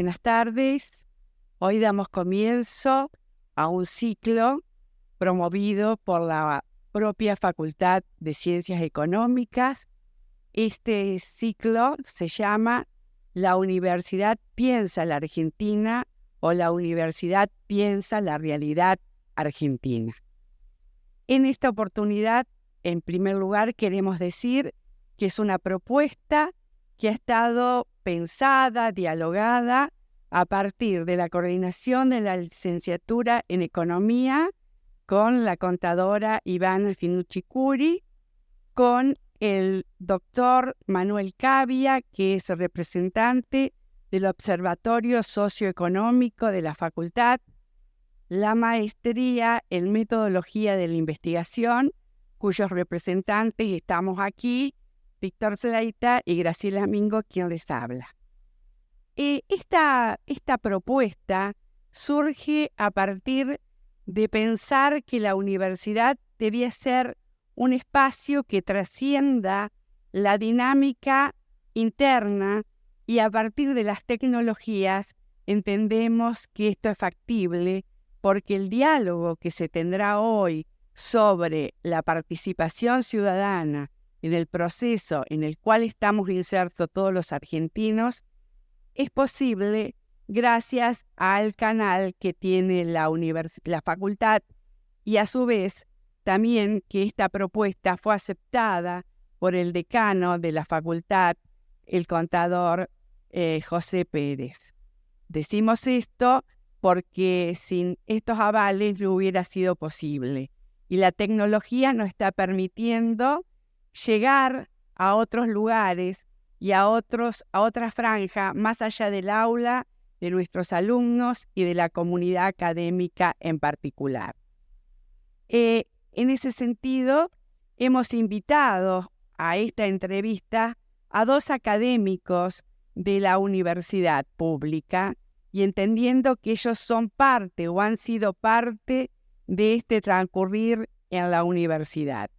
buenas tardes. Hoy damos comienzo a un ciclo promovido por la propia Facultad de Ciencias Económicas. Este ciclo se llama La Universidad Piensa la Argentina o La Universidad Piensa la Realidad Argentina. En esta oportunidad, en primer lugar, queremos decir que es una propuesta que ha estado pensada, dialogada a partir de la coordinación de la licenciatura en Economía con la contadora Ivana Finucci Curi, con el doctor Manuel Cavia, que es el representante del Observatorio Socioeconómico de la Facultad, la maestría en Metodología de la Investigación, cuyos representantes estamos aquí, Víctor Sleita y Graciela Mingo, quien les habla. Esta propuesta surge a partir de pensar que la universidad debía ser un espacio que trascienda la dinámica interna y a partir de las tecnologías entendemos que esto es factible porque el diálogo que se tendrá hoy sobre la participación ciudadana en el proceso en el cual estamos insertos todos los argentinos es posible gracias al canal que tiene la facultad y a su vez también que esta propuesta fue aceptada por el decano de la facultad, el contador José Pérez. Decimos esto porque sin estos avales no hubiera sido posible y la tecnología nos está permitiendo llegar a otros lugares y a otra franja más allá del aula, de nuestros alumnos y de la comunidad académica en particular. En ese sentido, hemos invitado a esta entrevista a dos académicos de la universidad pública y entendiendo que ellos son parte o han sido parte de este transcurrir en la universidad.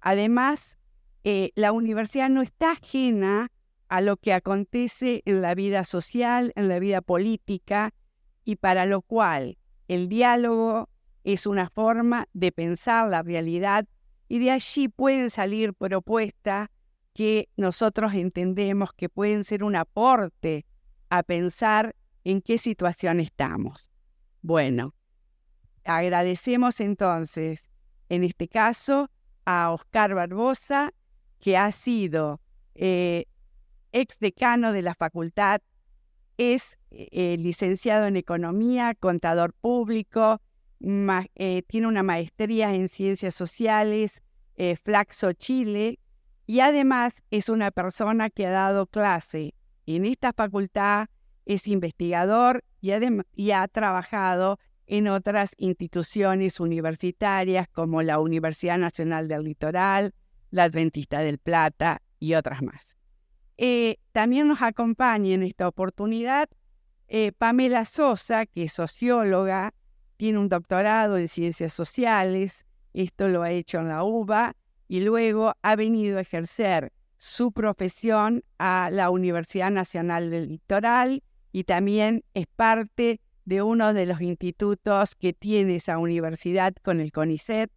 Además, la universidad no está ajena a lo que acontece en la vida social, en la vida política, y para lo cual el diálogo es una forma de pensar la realidad y de allí pueden salir propuestas que nosotros entendemos que pueden ser un aporte a pensar en qué situación estamos. Bueno, agradecemos entonces, en este caso, a Oscar Barbosa, que ha sido exdecano de la facultad, es licenciado en Economía, contador público, tiene una maestría en Ciencias Sociales, Flaxo, Chile, y además es una persona que ha dado clase en esta facultad, es investigador y ha trabajado en otras instituciones universitarias como la Universidad Nacional del Litoral, la Adventista del Plata y otras más. También nos acompaña en esta oportunidad Pamela Sosa, que es socióloga, tiene un doctorado en Ciencias Sociales, esto lo ha hecho en la UBA, y luego ha venido a ejercer su profesión a la Universidad Nacional del Litoral y también es parte de uno de los institutos que tiene esa universidad con el CONICET,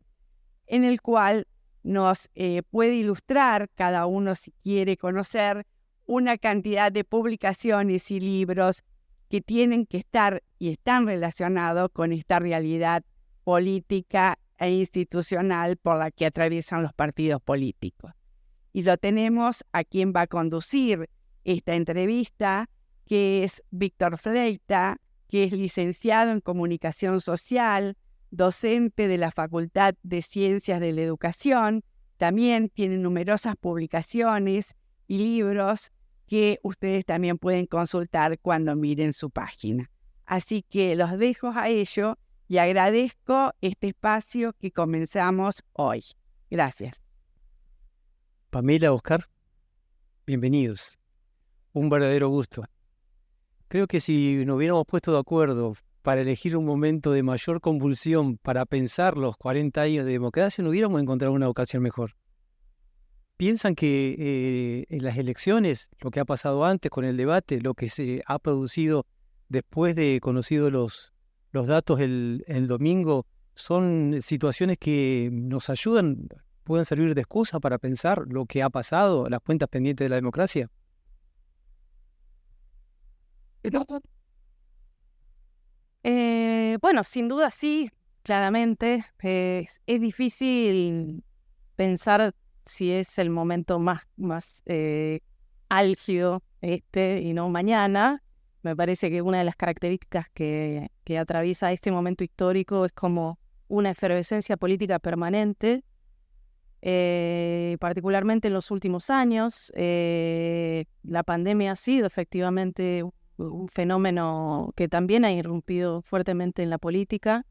en el cual nos puede ilustrar, cada uno si quiere conocer, una cantidad de publicaciones y libros que tienen que estar y están relacionados con esta realidad política e institucional por la que atraviesan los partidos políticos. Y lo tenemos a quien va a conducir esta entrevista, que es Víctor Sleita, que es licenciado en Comunicación Social, docente de la Facultad de Ciencias de la Educación, también tiene numerosas publicaciones y libros que ustedes también pueden consultar cuando miren su página. Así que los dejo a ello y agradezco este espacio que comenzamos hoy. Gracias. Pamela, Oscar, bienvenidos. Un verdadero gusto. Creo que si nos hubiéramos puesto de acuerdo para elegir un momento de mayor convulsión para pensar los 40 años de democracia, no hubiéramos encontrado una ocasión mejor. Piensan que en las elecciones, lo que ha pasado antes con el debate, lo que se ha producido después de conocidos los datos el domingo, son situaciones que nos ayudan, pueden servir de excusa para pensar lo que ha pasado, las cuentas pendientes de la democracia? Bueno, sin duda sí, claramente. Es difícil pensar si es el momento más álgido y no mañana. Me parece que una de las características que atraviesa este momento histórico es como una efervescencia política permanente, particularmente en los últimos años. La pandemia ha sido efectivamente un fenómeno que también ha irrumpido fuertemente en la política,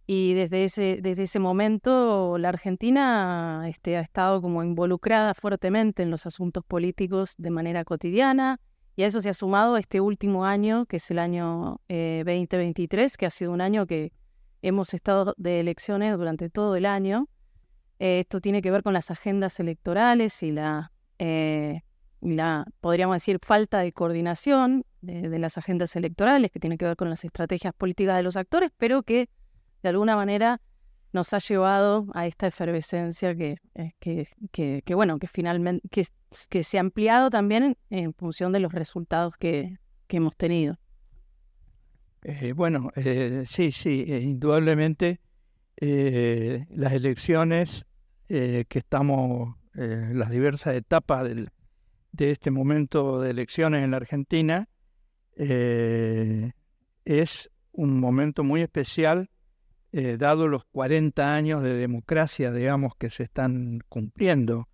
y desde ese momento la Argentina ha estado como involucrada fuertemente en los asuntos políticos de manera cotidiana, y a eso se ha sumado este último año, que es el año 2023, que ha sido un año que hemos estado de elecciones durante todo el año. Esto tiene que ver con las agendas electorales y la podríamos decir, falta de coordinación de las agendas electorales, que tiene que ver con las estrategias políticas de los actores, pero que de alguna manera nos ha llevado a esta efervescencia que finalmente que se ha ampliado también en función de los resultados que hemos tenido. Sí, indudablemente las elecciones que estamos, las diversas etapas de este momento de elecciones en la Argentina, es un momento muy especial, dado los 40 años de democracia, digamos, que se están cumpliendo,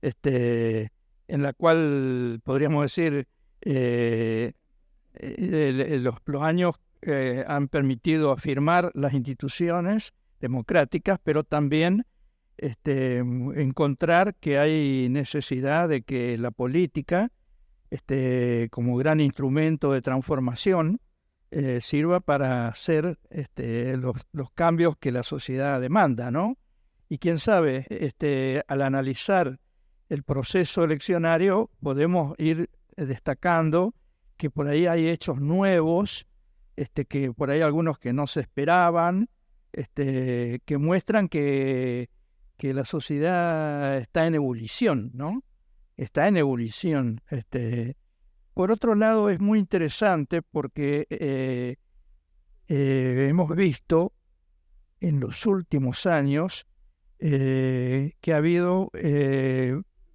en la cual podríamos decir los años han permitido afirmar las instituciones democráticas, pero también encontrar que hay necesidad de que la política, como gran instrumento de transformación, sirva para hacer los cambios que la sociedad demanda, ¿no? Y quién sabe, al analizar el proceso eleccionario podemos ir destacando que por ahí hay hechos nuevos, que por ahí algunos que no se esperaban, que muestran que la sociedad está en ebullición, ¿no? Está en ebullición. Por otro lado, es muy interesante porque hemos visto en los últimos años que ha habido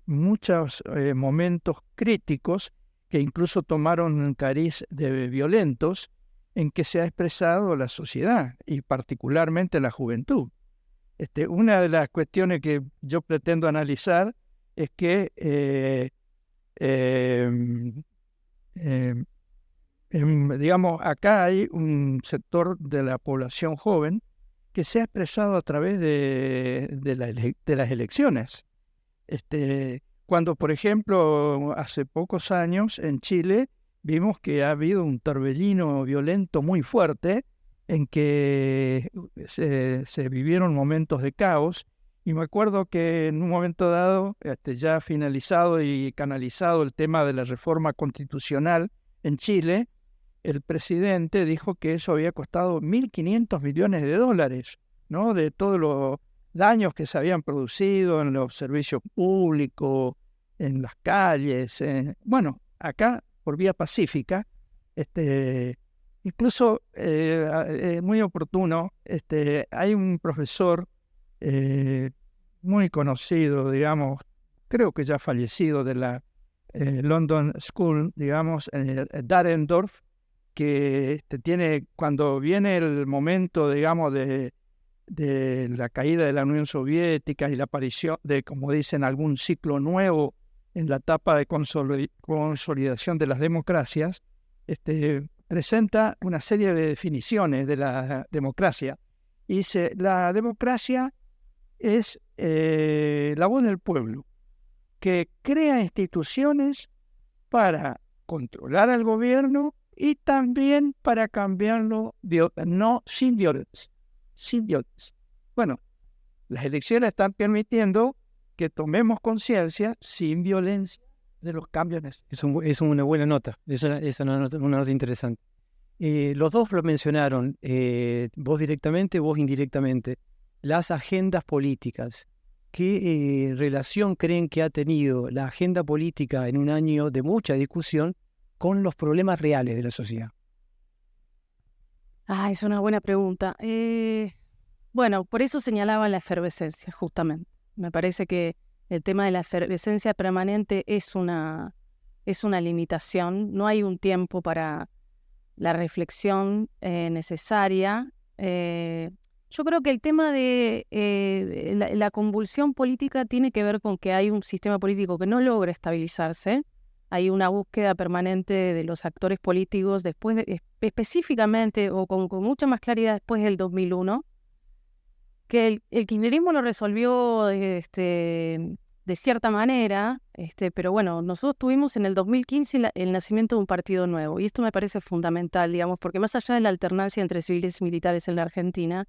muchos momentos críticos que incluso tomaron un cariz de violentos, en que se ha expresado la sociedad y particularmente la juventud. Una de las cuestiones que yo pretendo analizar es que digamos, acá hay un sector de la población joven que se ha expresado a través de las elecciones. Cuando, por ejemplo, hace pocos años en Chile vimos que ha habido un torbellino violento muy fuerte, en que se vivieron momentos de caos, y me acuerdo que en un momento dado, ya finalizado y canalizado el tema de la reforma constitucional en Chile, el presidente dijo que eso había costado $1.500 millones, ¿no? De todos los daños que se habían producido en los servicios públicos, en las calles, bueno, acá por vía pacífica, incluso muy oportuno, hay un profesor muy conocido, digamos, creo que ya fallecido, de la London School, digamos, Dahrendorf, que tiene, cuando viene el momento, digamos, de la caída de la Unión Soviética y la aparición de, como dicen, algún ciclo nuevo en la etapa de consolidación de las democracias, presenta una serie de definiciones de la democracia. Y dice, la democracia es la voz del pueblo, que crea instituciones para controlar al gobierno y también para cambiarlo, no sin violencia. Sin violencia. Bueno, las elecciones están permitiendo que tomemos conciencia sin violencia de los cambios. Es una buena nota, es una nota interesante. Los dos lo mencionaron, vos directamente, vos indirectamente, las agendas políticas. ¿Qué relación creen que ha tenido la agenda política en un año de mucha discusión con los problemas reales de la sociedad? Es una buena pregunta. Bueno, por eso señalaba la efervescencia, justamente. Me parece que el tema de la efervescencia permanente es una limitación. No hay un tiempo para la reflexión necesaria. Yo creo que el tema de la convulsión política tiene que ver con que hay un sistema político que no logra estabilizarse. Hay una búsqueda permanente de los actores políticos después específicamente o con mucha más claridad después del 2001, que el kirchnerismo lo resolvió de cierta manera, pero bueno, nosotros tuvimos en el 2015 el nacimiento de un partido nuevo, y esto me parece fundamental, digamos, porque más allá de la alternancia entre civiles y militares en la Argentina,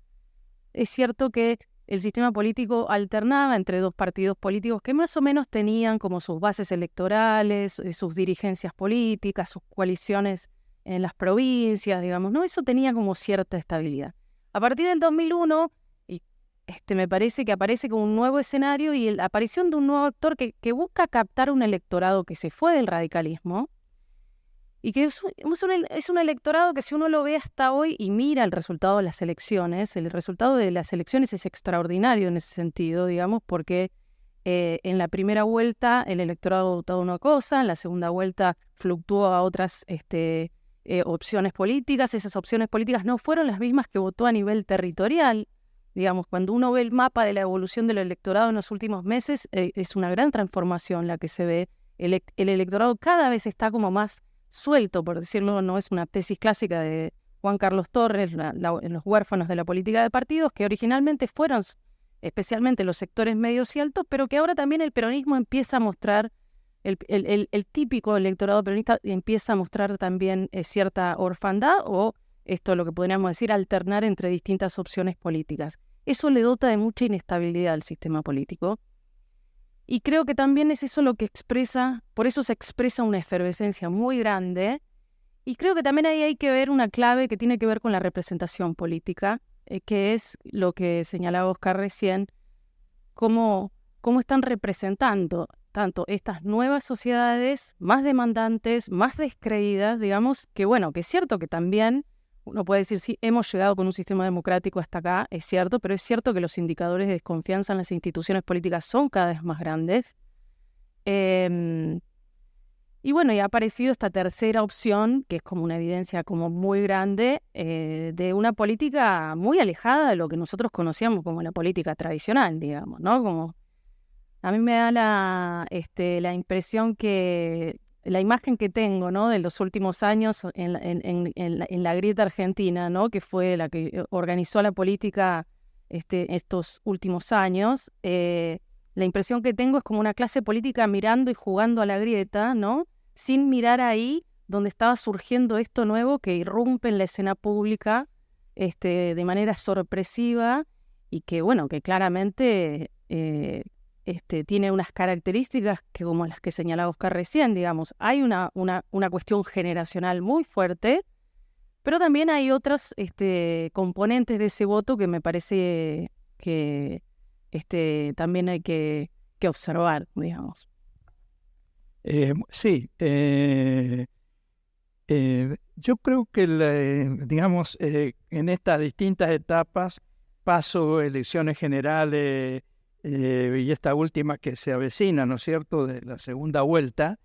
es cierto que el sistema político alternaba entre dos partidos políticos que más o menos tenían como sus bases electorales, sus dirigencias políticas, sus coaliciones en las provincias, digamos, ¿no? Eso tenía como cierta estabilidad. A partir del 2001, me parece que aparece como un nuevo escenario y la aparición de un nuevo actor que busca captar un electorado que se fue del radicalismo y que es un electorado que, si uno lo ve hasta hoy y mira el resultado de las elecciones, el resultado de las elecciones es extraordinario en ese sentido, digamos, porque en la primera vuelta el electorado votó una cosa, en la segunda vuelta fluctuó a otras opciones políticas. Esas opciones políticas no fueron las mismas que votó a nivel territorial. Digamos, cuando uno ve el mapa de la evolución del electorado en los últimos meses, es una gran transformación la que se ve. El electorado cada vez está como más suelto, por decirlo, no es una tesis clásica de Juan Carlos Torres, en los huérfanos de la política de partidos, que originalmente fueron especialmente los sectores medios y altos, pero que ahora también el peronismo empieza a mostrar, el típico electorado peronista empieza a mostrar también cierta orfandad o esto lo que podríamos decir, alternar entre distintas opciones políticas. Eso le dota de mucha inestabilidad al sistema político. Y creo que también es eso lo que expresa, por eso se expresa una efervescencia muy grande. Y creo que también ahí hay que ver una clave que tiene que ver con la representación política, que es lo que señalaba Oscar recién, cómo están representando tanto estas nuevas sociedades más demandantes, más descreídas, digamos, que bueno, que es cierto que también uno puede decir, sí, hemos llegado con un sistema democrático hasta acá, es cierto, pero es cierto que los indicadores de desconfianza en las instituciones políticas son cada vez más grandes. Y bueno, y ha aparecido esta tercera opción, que es como una evidencia como muy grande, de una política muy alejada de lo que nosotros conocíamos como la política tradicional, digamos, ¿no? Como a mí me da la impresión que la imagen que tengo, ¿no?, de los últimos años en la grieta argentina, ¿no?, que fue la que organizó la política estos últimos años, la impresión que tengo es como una clase política mirando y jugando a la grieta, ¿no?, sin mirar ahí donde estaba surgiendo esto nuevo que irrumpe en la escena pública de manera sorpresiva y que, bueno, que claramente tiene unas características que, como las que señalaba Oscar recién, digamos, hay una cuestión generacional muy fuerte, pero también hay otras componentes de ese voto que me parece que también hay que observar, digamos. Sí, yo creo que, digamos, en estas distintas etapas, paso, elecciones generales, y esta última que se avecina, ¿no es cierto?, de la segunda vuelta,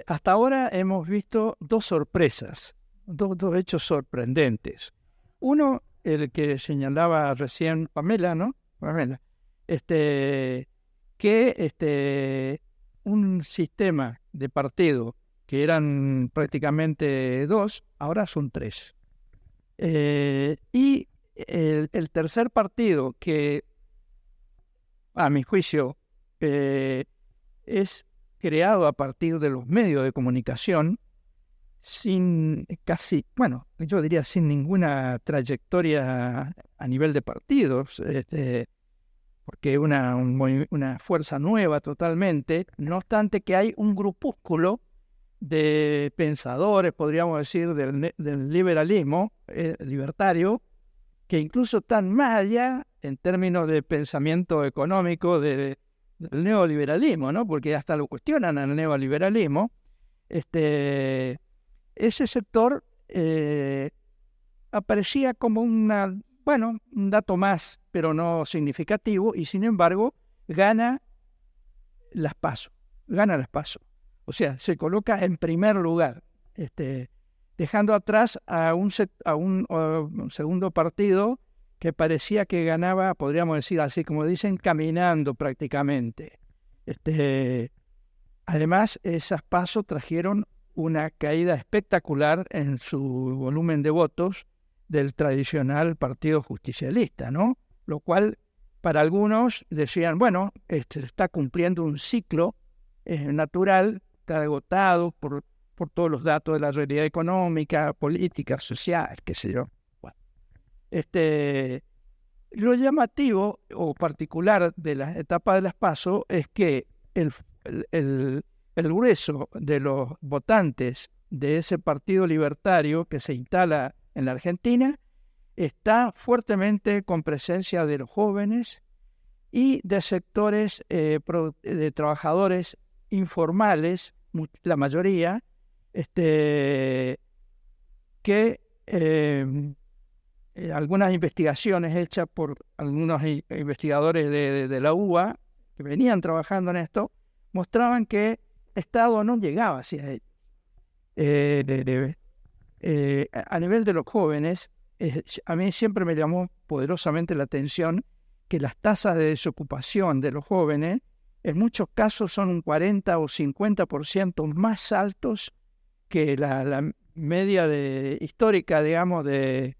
hasta ahora hemos visto dos sorpresas, dos hechos sorprendentes. Uno, el que señalaba recién Pamela, ¿no? Pamela, que un sistema de partido que eran prácticamente dos, ahora son tres. Y el tercer partido que, a mi juicio, es creado a partir de los medios de comunicación, sin yo diría sin ninguna trayectoria a nivel de partidos, porque es una fuerza nueva totalmente, no obstante que hay un grupúsculo de pensadores, podríamos decir, del liberalismo libertario, que incluso están más allá en términos de pensamiento económico del neoliberalismo, ¿no? Porque hasta lo cuestionan al neoliberalismo. Ese sector aparecía como un dato más, pero no significativo, y sin embargo gana las PASO. O sea, se coloca en primer lugar, dejando atrás a un segundo partido que parecía que ganaba, podríamos decir así, como dicen, caminando prácticamente. Además, esas PASO trajeron una caída espectacular en su volumen de votos del tradicional Partido Justicialista, ¿no? Lo cual para algunos decían, bueno, está cumpliendo un ciclo natural, está agotado por todos los datos de la realidad económica, política, social, qué sé yo. Bueno, lo llamativo o particular de la etapa de las PASO es que el grueso de los votantes de ese partido libertario que se instala en la Argentina está fuertemente con presencia de los jóvenes y de sectores de trabajadores informales, la mayoría, que algunas investigaciones hechas por algunos investigadores de la UBA que venían trabajando en esto mostraban que el Estado no llegaba hacia ellos. A nivel de los jóvenes, a mí siempre me llamó poderosamente la atención que las tasas de desocupación de los jóvenes en muchos casos son un 40 o 50% más altos que la media histórica, digamos, de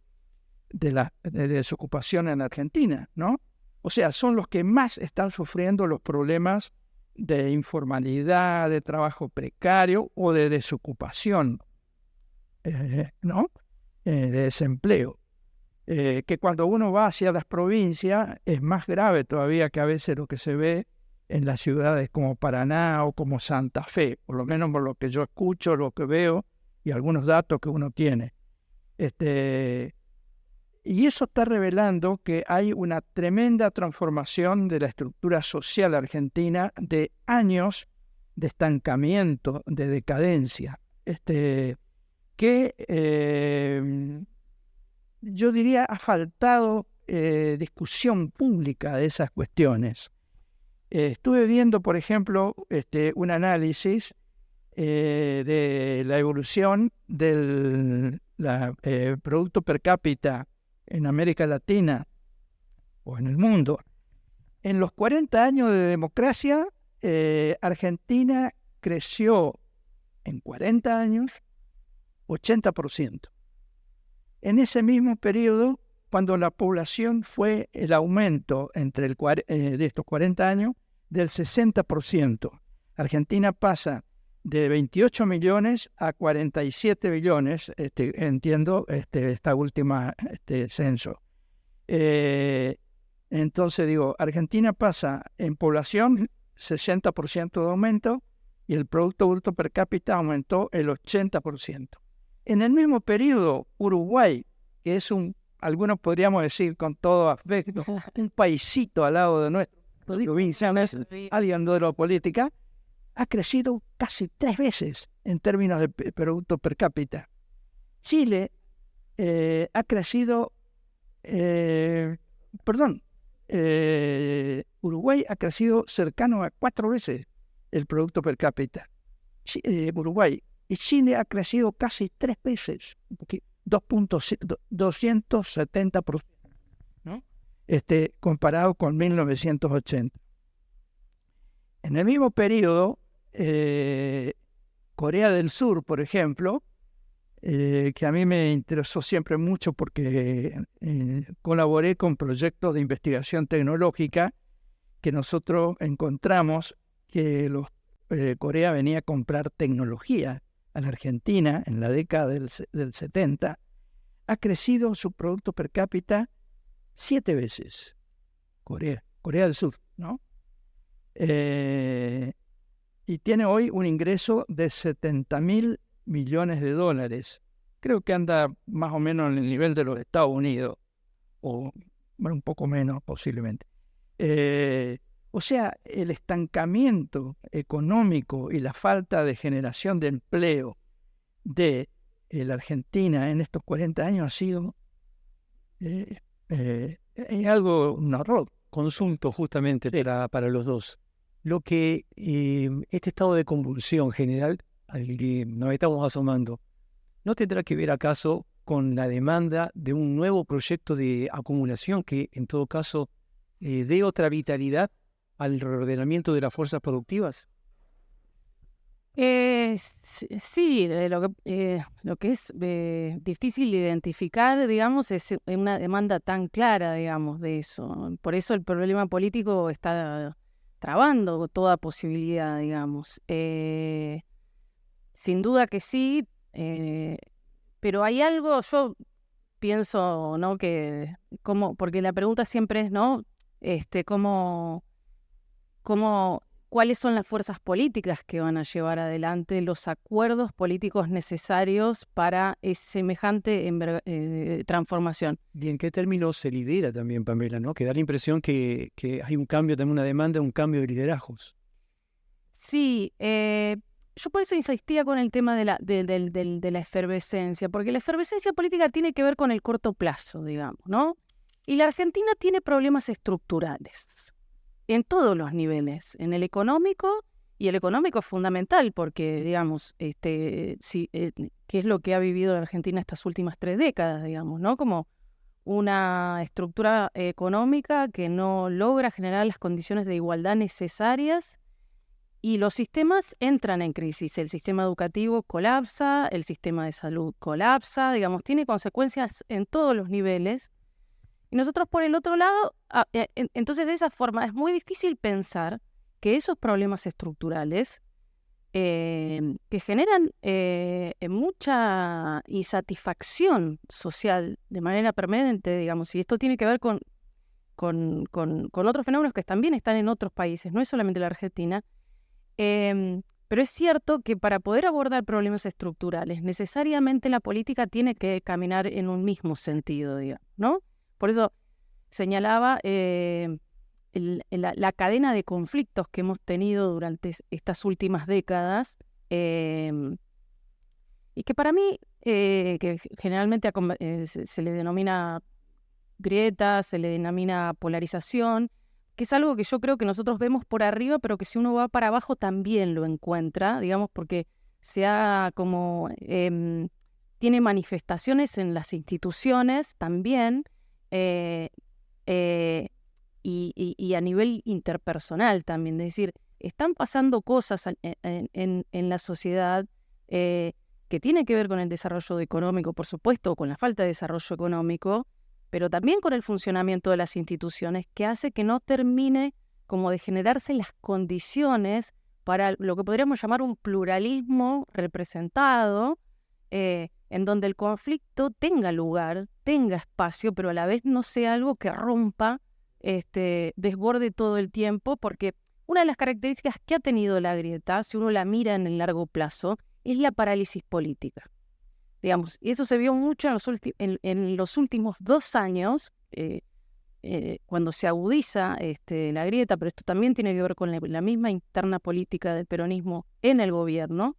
desocupación en Argentina, ¿no? O sea, son los que más están sufriendo los problemas de informalidad, de trabajo precario o de desocupación, ¿no? De desempleo. Que cuando uno va hacia las provincias es más grave todavía que a veces lo que se ve en las ciudades como Paraná o como Santa Fe, por lo menos por lo que yo escucho, lo que veo y algunos datos que uno tiene. Y eso está revelando que hay una tremenda transformación de la estructura social argentina, de años de estancamiento, de decadencia, que yo diría ha faltado discusión pública de esas cuestiones. Estuve viendo, por ejemplo, un análisis de la evolución del Producto Per cápita en América Latina o en el mundo. En los 40 años de democracia, Argentina creció en 40 años 80%. En ese mismo periodo, cuando la población fue el aumento de estos 40 años del 60%. Argentina pasa de 28 millones a 47 millones, entiendo, esta última censo. Entonces digo, Argentina pasa en población 60% de aumento y el Producto Bruto Per cápita aumentó el 80%. En el mismo periodo, Uruguay, que es algunos podríamos decir con todo afecto, un paisito al lado de nuestro, lo digo bien, hablando de la política, ha crecido casi 3 veces en términos de Producto Per cápita. Chile ha crecido, Uruguay ha crecido cercano a 4 veces el Producto Per cápita. Uruguay. Y Chile ha crecido casi 3 veces, 270%, ¿no? Comparado con 1980. En el mismo periodo, Corea del Sur, por ejemplo, que a mí me interesó siempre mucho porque colaboré con proyectos de investigación tecnológica que nosotros encontramos que Corea venía a comprar tecnología a la Argentina en la década del 70, ha crecido su Producto Per cápita 7 veces. Corea del Sur, ¿no? y tiene hoy un ingreso de 70.000 millones de dólares. Creo que anda más o menos en el nivel de los Estados Unidos, o bueno, un poco menos posiblemente. O sea, el estancamiento económico y la falta de generación de empleo de la Argentina en estos 40 años ha sido algo, un horror. Consulto justamente para los dos. Lo que este estado de convulsión general al que nos estamos asomando, ¿no tendrá que ver acaso con la demanda de un nuevo proyecto de acumulación que en todo caso dé otra vitalidad al reordenamiento de las fuerzas productivas? Sí, lo que es difícil de identificar, digamos, es una demanda tan clara, digamos, de eso. Por eso el problema político está trabando toda posibilidad, digamos. Sin duda que sí, pero hay algo, yo pienso, ¿no? Porque la pregunta siempre es, ¿no? ¿Cuáles son las fuerzas políticas que van a llevar adelante los acuerdos políticos necesarios para semejante transformación? ¿Y en qué términos se lidera también, Pamela, ¿no? Que da la impresión que hay un cambio, también una demanda, un cambio de liderazgos. Sí, yo por eso insistía con el tema de la efervescencia, porque la efervescencia política tiene que ver con el corto plazo, digamos, ¿no? Y la Argentina tiene problemas estructurales en todos los niveles, en el económico, y el económico es fundamental porque, digamos, ¿qué es lo que ha vivido la Argentina estas últimas 3 décadas, digamos, ¿no? Como una estructura económica que no logra generar las condiciones de igualdad necesarias y los sistemas entran en crisis. El sistema educativo colapsa, el sistema de salud colapsa, digamos, tiene consecuencias en todos los niveles. Y nosotros por el otro lado, entonces de esa forma es muy difícil pensar que esos problemas estructurales que generan mucha insatisfacción social de manera permanente, digamos, y esto tiene que ver con otros fenómenos que también están en otros países, no es solamente la Argentina, pero es cierto que para poder abordar problemas estructurales, necesariamente la política tiene que caminar en un mismo sentido, digamos, ¿no? Por eso señalaba la cadena de conflictos que hemos tenido durante estas últimas décadas y que para mí, que generalmente se le denomina grieta, se le denomina polarización, que es algo que yo creo que nosotros vemos por arriba, pero que si uno va para abajo también lo encuentra, digamos, porque tiene manifestaciones en las instituciones también, y a nivel interpersonal también, es decir, están pasando cosas en la sociedad que tienen que ver con el desarrollo económico, por supuesto, con la falta de desarrollo económico, pero también con el funcionamiento de las instituciones, que hace que no termine como de generarse las condiciones para lo que podríamos llamar un pluralismo representado, en donde el conflicto tenga lugar, tenga espacio, pero a la vez no sea algo que rompa, desborde todo el tiempo, porque una de las características que ha tenido la grieta, si uno la mira en el largo plazo, es la parálisis política. Digamos, y eso se vio mucho en los últimos 2 años, cuando se agudiza la grieta, pero esto también tiene que ver con la misma interna política del peronismo en el gobierno.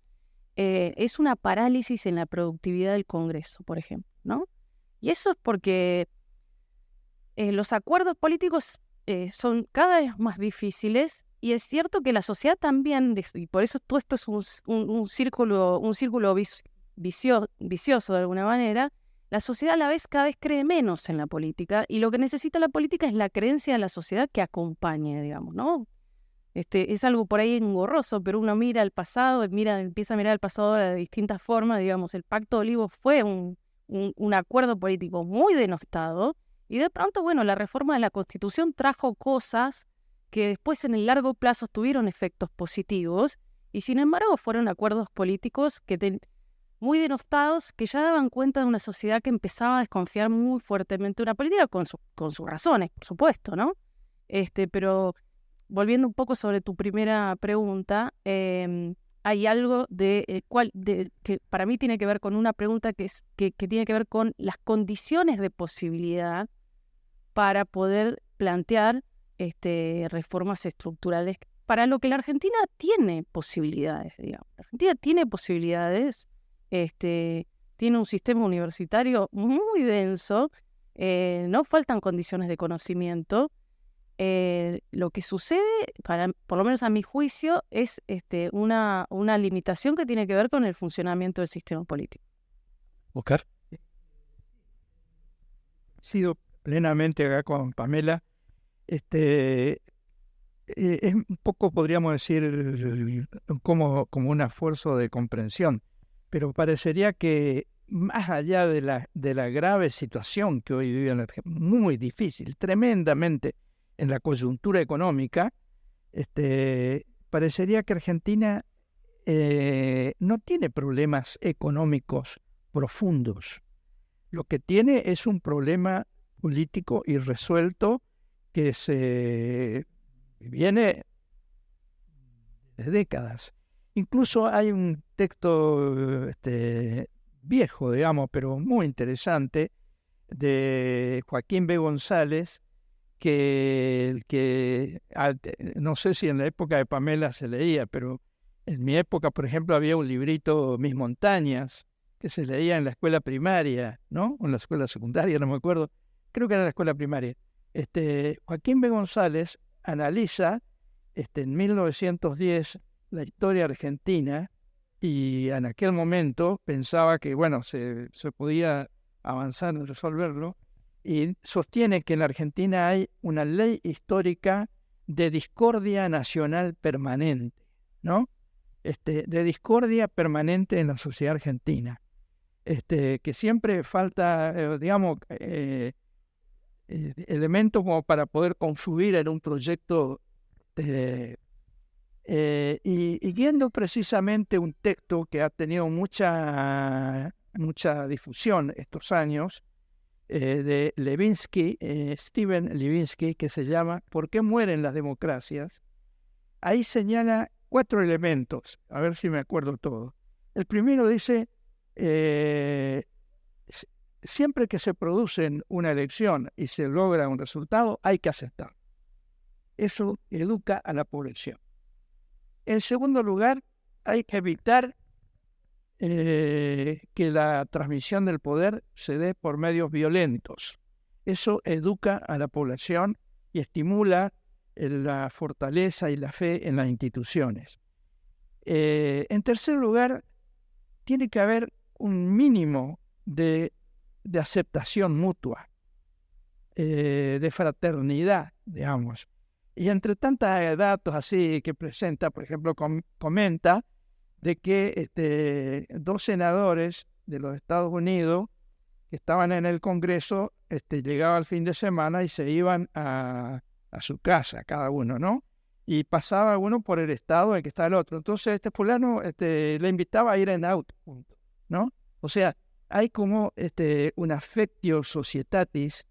Es una parálisis en la productividad del Congreso, por ejemplo, ¿no? Y eso es porque los acuerdos políticos son cada vez más difíciles y es cierto que la sociedad también, y por eso todo esto es un círculo vicioso de alguna manera, la sociedad a la vez cada vez cree menos en la política y lo que necesita la política es la creencia de la sociedad que acompañe, digamos, ¿no? Es algo por ahí engorroso, pero uno mira al pasado, empieza a mirar al pasado de distintas formas, digamos, el Pacto de Olivos fue un acuerdo político muy denostado y de pronto, bueno, la reforma de la Constitución trajo cosas que después en el largo plazo tuvieron efectos positivos y sin embargo fueron acuerdos políticos muy denostados que ya daban cuenta de una sociedad que empezaba a desconfiar muy fuertemente de una política con sus razones, por supuesto, ¿no? Pero volviendo un poco sobre tu primera pregunta, hay algo que para mí tiene que ver con una pregunta que tiene que ver con las condiciones de posibilidad para poder plantear reformas estructurales, para lo que la Argentina tiene posibilidades, digamos. La Argentina tiene posibilidades, tiene un sistema universitario muy denso, no faltan condiciones de conocimiento. Lo que sucede, por lo menos a mi juicio, es una limitación que tiene que ver con el funcionamiento del sistema político. Oscar. Sido plenamente acá con Pamela. Es un poco, podríamos decir, como un esfuerzo de comprensión, pero parecería que más allá de la grave situación que hoy vive en Argentina, muy difícil, tremendamente en la coyuntura económica, parecería que Argentina no tiene problemas económicos profundos. Lo que tiene es un problema político irresuelto que se viene de décadas. Incluso hay un texto viejo, digamos, pero muy interesante, de Joaquín B. González, que no sé si en la época de Pamela se leía, pero en mi época, por ejemplo, había un librito, Mis Montañas, que se leía en la escuela primaria, ¿no? O en la escuela secundaria, no me acuerdo. Creo que era en la escuela primaria. Joaquín B. González analiza en 1910 la historia argentina y en aquel momento pensaba que, bueno, se podía avanzar en resolverlo, y sostiene que en la Argentina hay una ley histórica de discordia nacional permanente, ¿no? De discordia permanente en la sociedad argentina, que siempre falta, digamos, elementos como para poder confluir en un proyecto y viendo precisamente un texto que ha tenido mucha difusión estos años, de Levinsky, Steven Levinsky, que se llama ¿Por qué mueren las democracias? Ahí señala 4 elementos, a ver si me acuerdo todo. El primero dice, siempre que se produce una elección y se logra un resultado, hay que aceptar. Eso educa a la población. En segundo lugar, hay que evitar que la transmisión del poder se dé por medios violentos. Eso educa a la población y estimula la fortaleza y la fe en las instituciones. En tercer lugar, tiene que haber un mínimo de aceptación mutua, de fraternidad, digamos. Y entre tantos datos así que presenta, por ejemplo, comenta de que 2 senadores de los Estados Unidos que estaban en el Congreso, llegaba el fin de semana y se iban a su casa, cada uno, ¿no? Y pasaba uno por el estado en que está el otro. Entonces, fulano le invitaba a ir en auto, ¿no? O sea, hay como un affectio societatis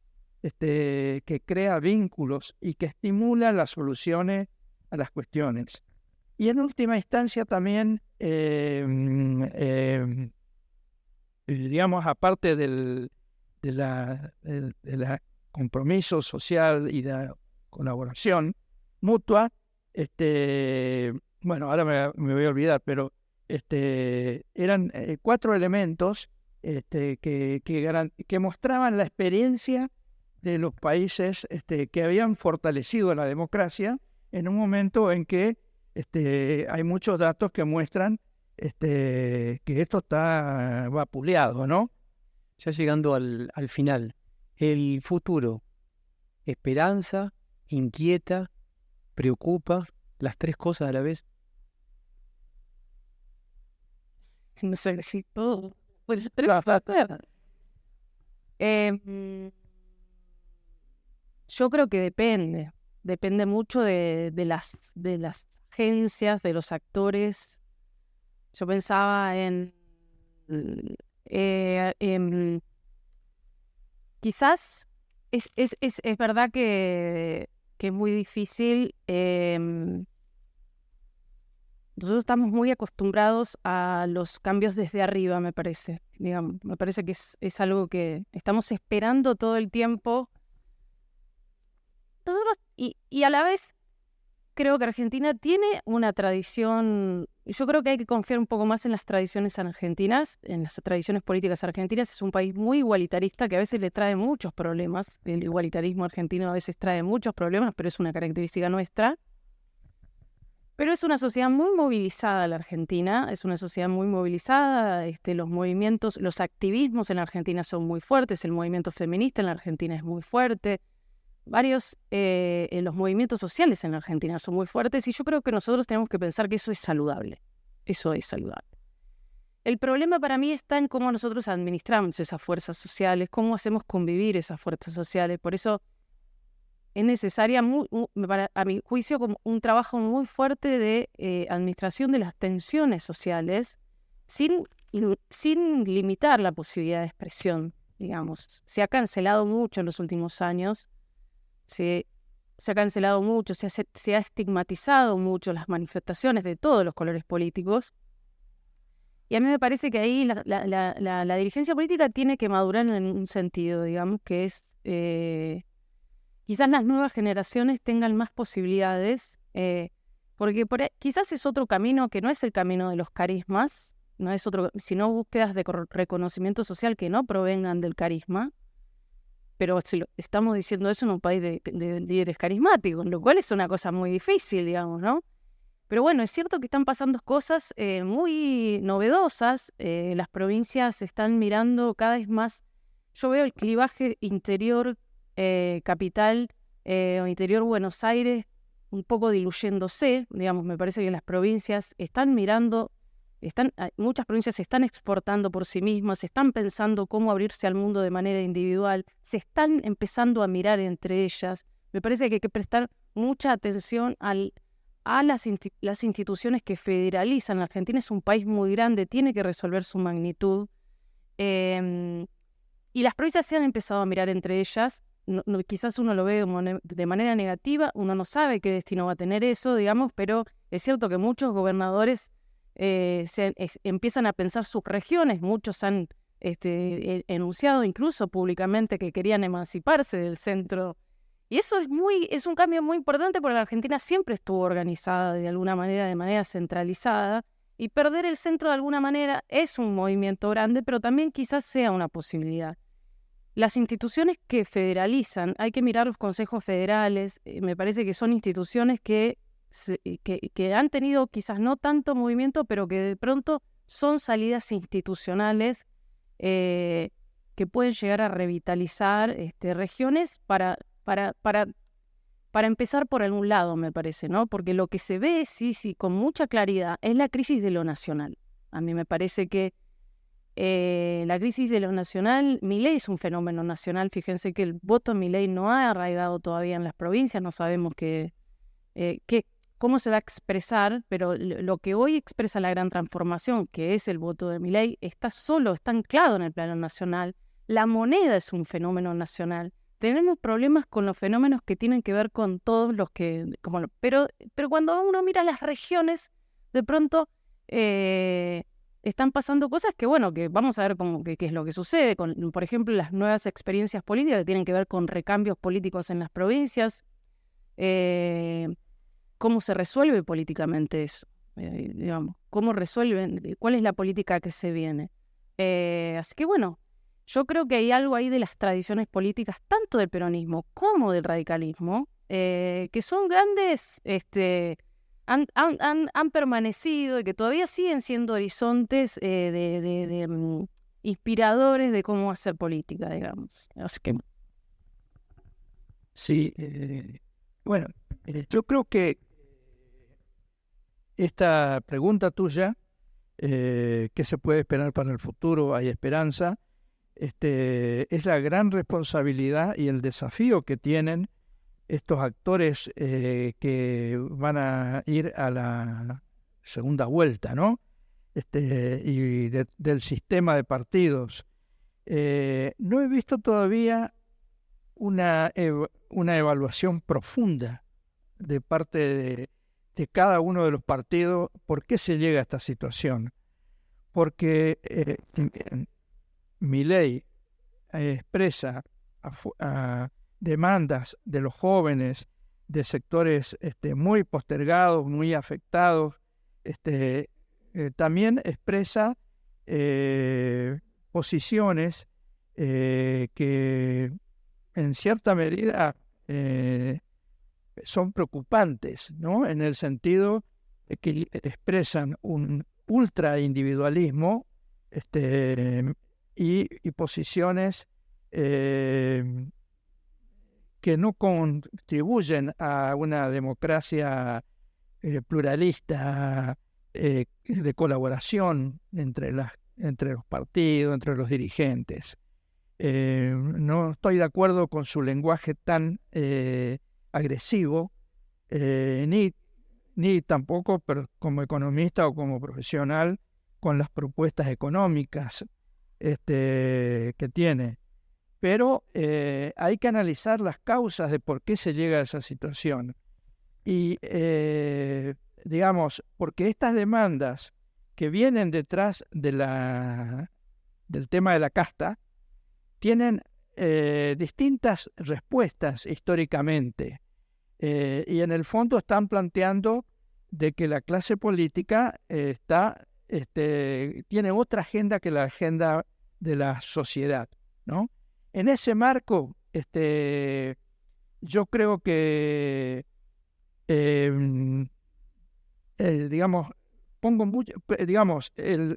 que crea vínculos y que estimula las soluciones a las cuestiones. Y en última instancia también, digamos, aparte del compromiso social y de la colaboración mutua, bueno, ahora me voy a olvidar, pero eran 4 elementos que mostraban la experiencia de los países que habían fortalecido la democracia en un momento en que hay muchos datos que muestran que esto está vapuleado, ¿no? Ya llegando al final, el futuro, esperanza, inquieta, preocupa, las 3 cosas a la vez. No sé si todo. Yo creo que depende mucho de las agencias, de los actores. Yo pensaba quizás es verdad que es muy difícil. Nosotros estamos muy acostumbrados a los cambios desde arriba, me parece. Digamos, me parece que es algo que estamos esperando todo el tiempo. Nosotros, y a la vez, creo que Argentina tiene una tradición. Yo creo que hay que confiar un poco más en las tradiciones argentinas, en las tradiciones políticas argentinas. Es un país muy igualitarista que a veces le trae muchos problemas. El igualitarismo argentino a veces trae muchos problemas, pero es una característica nuestra. Pero es una sociedad muy movilizada la Argentina, es una sociedad muy movilizada, los movimientos, los activismos en la Argentina son muy fuertes, el movimiento feminista en la Argentina es muy fuerte, los movimientos sociales en la Argentina son muy fuertes y yo creo que nosotros tenemos que pensar que eso es saludable, El problema para mí está en cómo nosotros administramos esas fuerzas sociales, cómo hacemos convivir esas fuerzas sociales, por eso es necesaria, a mi juicio, como un trabajo muy fuerte de administración de las tensiones sociales sin limitar la posibilidad de expresión, digamos. Se ha cancelado mucho en los últimos años, se ha cancelado mucho, se ha estigmatizado mucho las manifestaciones de todos los colores políticos. Y a mí me parece que ahí la dirigencia política tiene que madurar en un sentido, digamos, que es... quizás las nuevas generaciones tengan más posibilidades, porque quizás es otro camino que no es el camino de los carismas, no es otro, sino búsquedas de reconocimiento social que no provengan del carisma, pero estamos diciendo eso en un país de líderes carismáticos, lo cual es una cosa muy difícil, digamos, ¿no? Pero bueno, es cierto que están pasando cosas muy novedosas, las provincias están mirando cada vez más, yo veo el clivaje interior capital o interior Buenos Aires un poco diluyéndose, digamos, me parece que las provincias están mirando, muchas provincias se están exportando por sí mismas, están pensando cómo abrirse al mundo de manera individual, se están empezando a mirar entre ellas. Me parece que hay que prestar mucha atención a las instituciones que federalizan. La Argentina es un país muy grande, tiene que resolver su magnitud. Y las provincias se han empezado a mirar entre ellas. Quizás uno lo ve de manera negativa, uno no sabe qué destino va a tener eso, digamos, pero es cierto que muchos gobernadores empiezan a pensar sus regiones, muchos han enunciado incluso públicamente que querían emanciparse del centro, y eso es un cambio muy importante porque la Argentina siempre estuvo organizada de alguna manera, de manera centralizada, y perder el centro de alguna manera es un movimiento grande, pero también quizás sea una posibilidad. Las instituciones que federalizan, hay que mirar los consejos federales, me parece que son instituciones que han tenido quizás no tanto movimiento, pero que de pronto son salidas institucionales que pueden llegar a revitalizar regiones para empezar por algún lado, me parece, ¿no? Porque lo que se ve, sí, con mucha claridad, es la crisis de lo nacional. A mí me parece que la crisis de lo nacional, Milei es un fenómeno nacional, fíjense que el voto Milei no ha arraigado todavía en las provincias, no sabemos cómo se va a expresar, pero lo que hoy expresa la gran transformación, que es el voto de Milei, está anclado en el plano nacional. La moneda es un fenómeno nacional. Tenemos problemas con los fenómenos que tienen que ver con todos los que... Pero cuando uno mira las regiones, de pronto... están pasando cosas que vamos a ver qué es lo que sucede, por ejemplo, las nuevas experiencias políticas que tienen que ver con recambios políticos en las provincias, cómo se resuelve políticamente eso, digamos, cómo resuelven, cuál es la política que se viene. Así que yo creo que hay algo ahí de las tradiciones políticas, tanto del peronismo como del radicalismo, que son grandes... Han permanecido y que todavía siguen siendo horizontes inspiradores de cómo hacer política, digamos. Así que... Sí, yo creo que esta pregunta tuya, ¿qué se puede esperar para el futuro? ¿Hay esperanza? Es la gran responsabilidad y el desafío que tienen estos actores que van a ir a la segunda vuelta, ¿no? Y del sistema de partidos. No he visto todavía una evaluación profunda de parte de cada uno de los partidos por qué se llega a esta situación. Porque Milei expresa a demandas de los jóvenes, de sectores muy postergados, muy afectados, también expresa posiciones que en cierta medida son preocupantes, ¿no? En el sentido de que expresan un ultraindividualismo y posiciones que no contribuyen a una democracia pluralista, de colaboración entre los partidos, entre los dirigentes. No estoy de acuerdo con su lenguaje tan agresivo, ni tampoco, pero como economista o como profesional, con las propuestas económicas que tiene. Pero hay que analizar las causas de por qué se llega a esa situación. Y, digamos, porque estas demandas que vienen detrás del tema de la casta tienen distintas respuestas históricamente. Y en el fondo están planteando de que la clase política tiene otra agenda que la agenda de la sociedad, ¿no? En ese marco, yo creo que, digamos,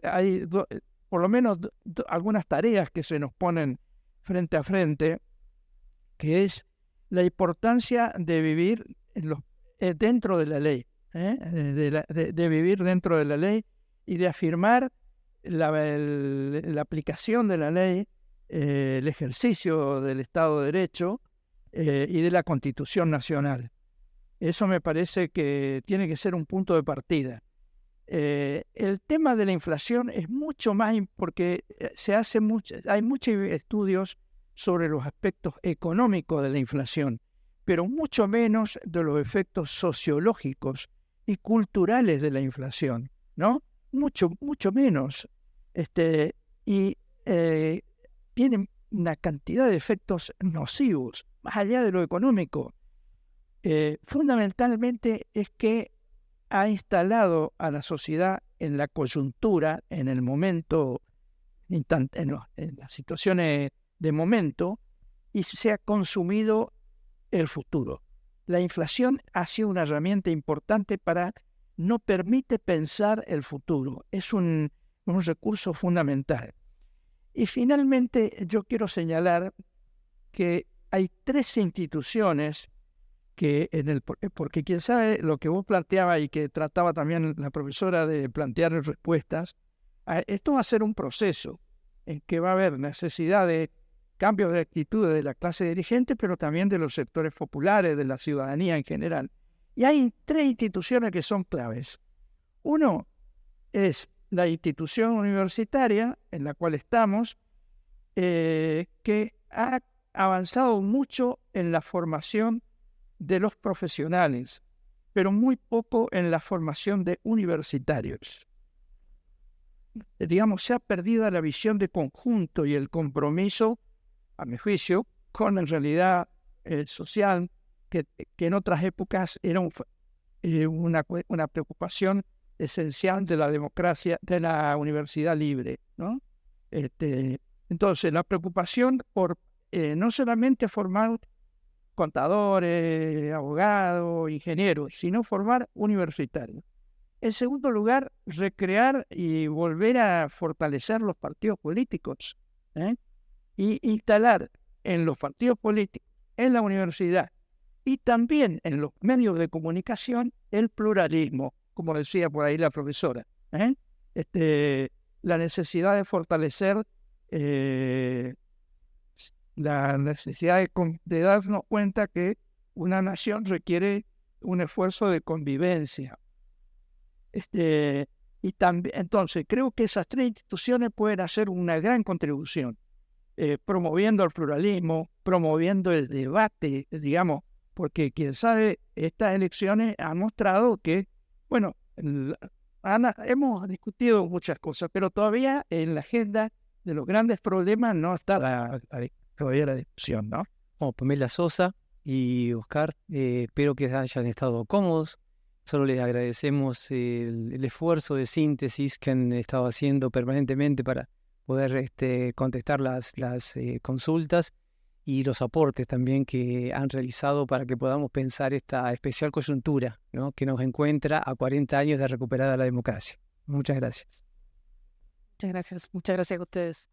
hay por lo menos algunas tareas que se nos ponen frente a frente, que es la importancia de vivir dentro de la ley, de vivir dentro de la ley y de afirmar la aplicación de la ley, el ejercicio del Estado de Derecho y de la Constitución Nacional. Eso me parece que tiene que ser un punto de partida. El tema de la inflación es mucho más, porque hay muchos estudios sobre los aspectos económicos de la inflación, pero mucho menos de los efectos sociológicos y culturales de la inflación, ¿no? Mucho menos. Tienen una cantidad de efectos nocivos, más allá de lo económico. Fundamentalmente es que ha instalado a la sociedad en la coyuntura, en el momento, en las situaciones de momento, y se ha consumido el futuro. La inflación ha sido una herramienta importante no permite pensar el futuro. Es un recurso fundamental. Y finalmente yo quiero señalar que hay 13 instituciones que porque quién sabe lo que vos planteabas y que trataba también la profesora de plantear respuestas, esto va a ser un proceso en que va a haber necesidad de cambios de actitudes de la clase dirigente, pero también de los sectores populares, de la ciudadanía en general. Y hay 3 instituciones que son claves. Uno es la institución universitaria en la cual estamos, que ha avanzado mucho en la formación de los profesionales, pero muy poco en la formación de universitarios. Digamos, se ha perdido la visión de conjunto y el compromiso, a mi juicio, con la realidad social, que en otras épocas era una preocupación esencial de la democracia, de la universidad libre, ¿no? Entonces, la preocupación por no solamente formar contadores, abogados, ingenieros, sino formar universitarios. En segundo lugar, recrear y volver a fortalecer los partidos políticos, y instalar en los partidos políticos, en la universidad y también en los medios de comunicación el pluralismo, como decía por ahí la profesora. La necesidad de fortalecer, la necesidad de darnos cuenta que una nación requiere un esfuerzo de convivencia. Y también, entonces, creo que esas 3 instituciones pueden hacer una gran contribución. promoviendo el pluralismo, promoviendo el debate, digamos, porque quién sabe, estas elecciones han mostrado que, bueno, hemos discutido muchas cosas, pero todavía en la agenda de los grandes problemas no está todavía la discusión, ¿no? Bueno, Pamela Sosa y Oscar, espero que hayan estado cómodos. Solo les agradecemos el esfuerzo de síntesis que han estado haciendo permanentemente para poder contestar las consultas y los aportes también que han realizado para que podamos pensar esta especial coyuntura, ¿no?, que nos encuentra a 40 años de recuperada la democracia. Muchas gracias. Muchas gracias a ustedes.